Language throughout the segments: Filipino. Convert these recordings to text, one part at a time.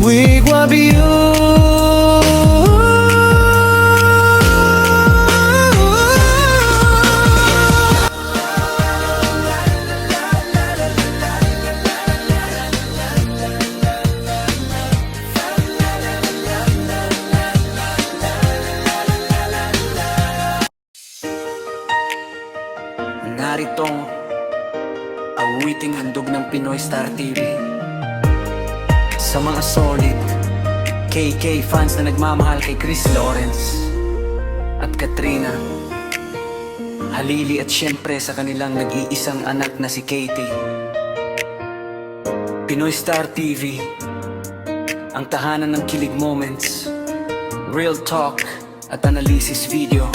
We love you. Naritong awiting handog ng Pinoy Star TV sa mga solid KK fans na nagmamahal kay Chris Lawrence at Katrina, Halili at syempre sa kanilang nag-iisang anak na si Katie. Pinoy Star TV, ang tahanan ng kilig moments, real talk at analysis video.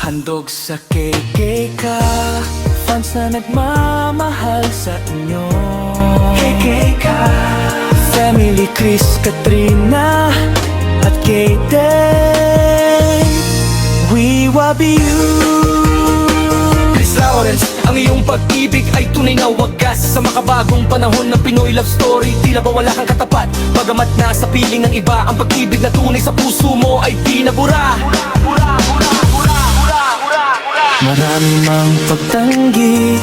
Handog sa KK ka, fans na nagmamahal sa inyo. KK ka, family Chris, Katrina at Katie. We love you. Chris Lawrence, ang iyong pag-ibig ay tunay na wagas. Sa makabagong panahon ng Pinoy love story, tila ba wala kang katapat? Bagamat nasa piling ng iba, ang pag-ibig na tunay sa puso mo ay di nabura. Marami mang pagtanggi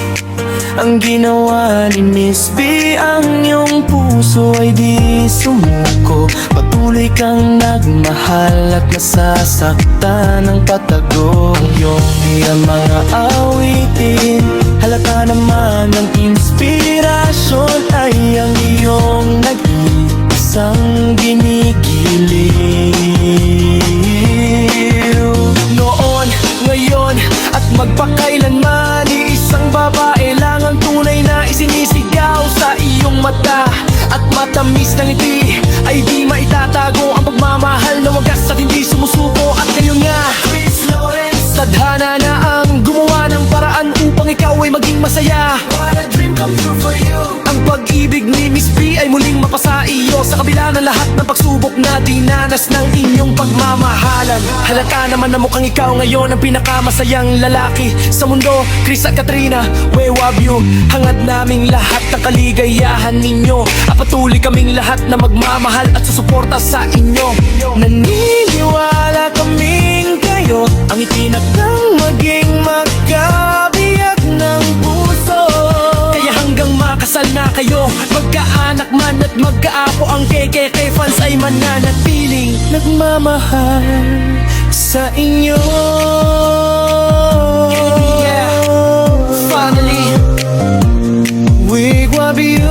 ang ginawa ni Miss B, ang iyong puso ay di sumuko. Patuloy kang nagmahal at nasasaktan ng patago. Iyong mga awitin, halata naman ng inspirasyon ay ang iyong nag-iisang ginigiliw. Noon, ngayon at magpakailanman, isang babae lang ang tunay na isinisigaw sa iyong mata. At matamis ng ngiti ay di maitatago ang pagmamahal na wagas at hindi sumusuko. At ngayon nga, Chris Lawrence, tadhana na ang gumawa ng paraan upang ikaw ay maging masaya. What a dream come true for you. Ang pag-ibig ni Miss B ay muling mapasa iyo sa kabila ng lahat ng pagsubok na dinanas ng inyong pagmamahalan. Halata naman na mukhang ikaw ngayon ang pinakamasayang lalaki sa mundo. Chris at Katrina, we love you. Hangad naming lahat ng kaligayahan ninyo at patuloy kaming lahat na magmamahal at susuporta sa inyo. Naniniwala kaming kayo ang itinakdang maging magkabiyak ng puso. Kaya hanggang makasal na kayo, magkaanak man at magkaapo, ang KKK fans ay mananatiling nagmamahal sa inyo. Yeah, finally, we love you.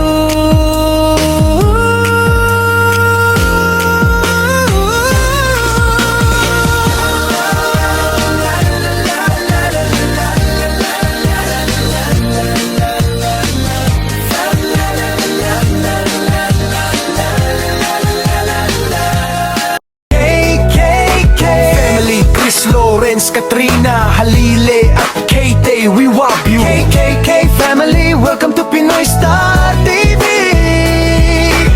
Lawrence, Katrina, Halili at Katie, we love you. KKK family, welcome to Pinoy Star TV.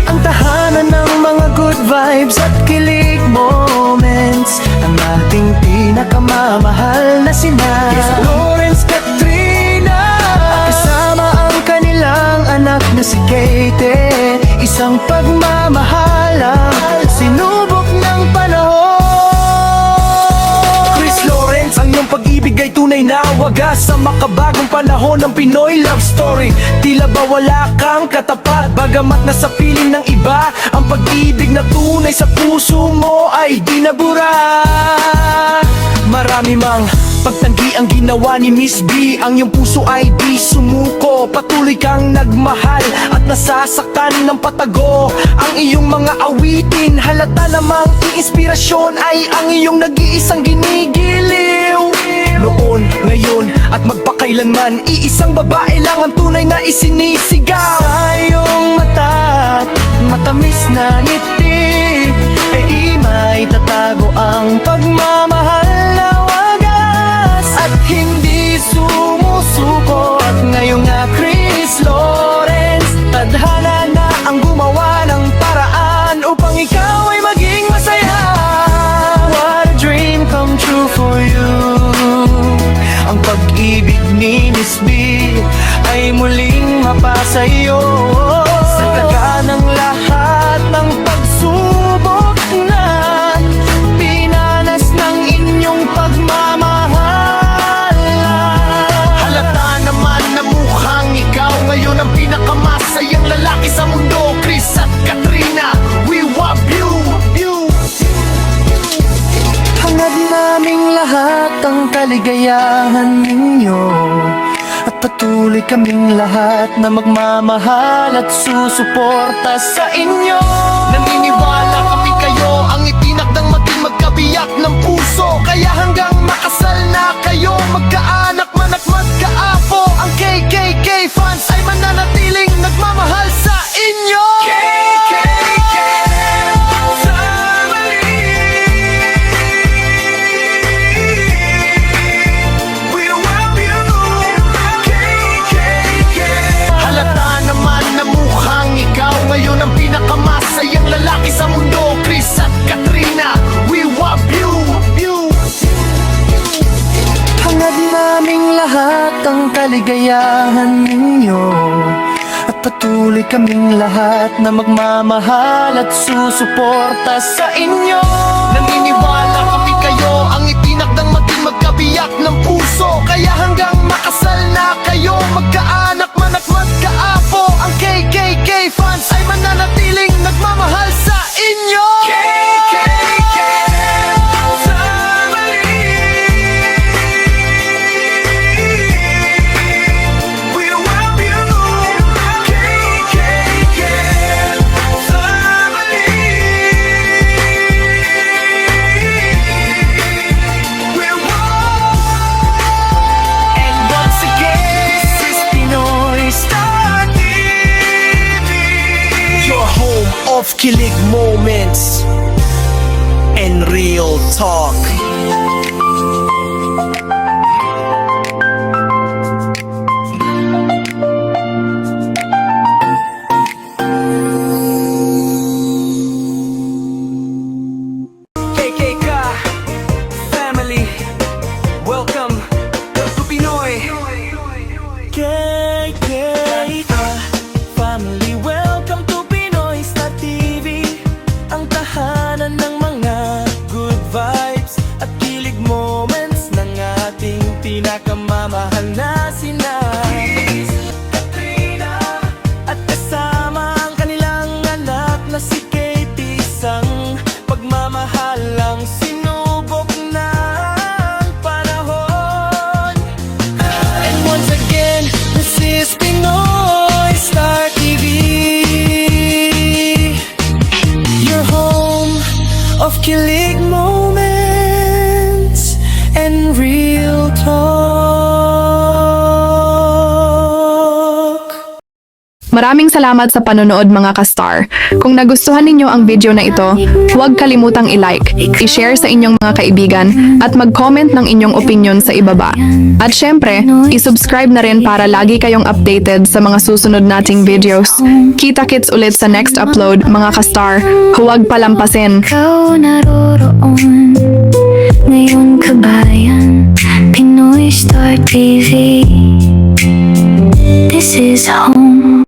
Ang tahanan ng mga good vibes at kilig moments, ang ating pinakamamahal na sina Lawrence, Katrina, at kasama ang kanilang anak na si Katie. Isang pagmamahalang sinubok ng panahon. Pag-ibig ay tunay na wagas sa makabagong panahon ng Pinoy love story. Tila ba wala kang katapat? Bagamat nasa piling ng iba, ang pag-ibig na tunay sa puso mo ay di nabura. Marami mang pagtanggi ang ginawa ni Miss B, ang iyong puso ay di sumuko. Patuloy kang nagmahal at nasasaktan ng patago. Ang iyong mga awitin, halata namang inspirasyon ay ang iyong nag-iisang ginigiliw. Noon, ngayon at magpakailanman, iisang babae lang ang tunay na isinisigaw. Sa iyong mata, matamis na ngiti, ay may tatago ang pagmamahal na wagas at hindi sumusuko. At ngayon nga, Chris Lawrence, tadhana na ang gumawa ng paraan upang ikaw ay maging masaya. What a dream come true for you. Ang pag-ibig ni Miss B ay muling mapasa iyo sa taga ng lahat ng pagsusunod. kaligayahan ninyo. At patuloy kaming lahat na magmamahal at susuporta sa inyo. Naniniwala kami kayo ang itinakdang maging magkabiyak ng puso. Kaya hanggang makasal na kayo, magkaanak man at magkaapo, ang KKK fans ay mananatiling nagmamahal sa inyo. KKK family, we love you. KKK. Halata naman na mukhang ikaw ngayon ang pinakamasayang lalaki sa mundo. Chris at Katrina, we love you. Hangad naming lahat ang kaligayahan ninyo. At patuloy kaming lahat na magmamahal at susuporta sa inyo. Naniniwala kami kayo ang itinakdang maging magkabiyak ng puso. Kaya hanggang makasal na kayo, magkaanak man at magkaapo, ang KKK fans ay mananatiling nagmamahal sa inyo. KKK family, we love you. KKK family, we're one. And once again, this is Pinoy Star TV, your home of kilig moments and real talk. KKK family, welcome to Pinoy. KKK family, welcome to Pinoy Star TV, ang tahanan ng mga good vibes at kilig moments ng ating pinakamamahal na sina Chris, Katrina, at kasama ang kanilang anak na si Katie. Isang pagmamahal ang sinubok ng panahon. And once again, this is Pinoy Star TV, your home of kilig moments and real talk. Maraming salamat sa panonood mga ka-star. Kung nagustuhan ninyo ang video na ito, huwag kalimutang i-like, i-share sa inyong mga kaibigan, at mag-comment ng inyong opinion sa ibaba. At syempre, i-subscribe na rin para lagi kayong updated sa mga susunod nating videos. Kita-kits ulit sa next upload mga ka-star. Huwag palampasin. Ikaw naroroon ngayon kabayan, Pinoy Star TV. This is home.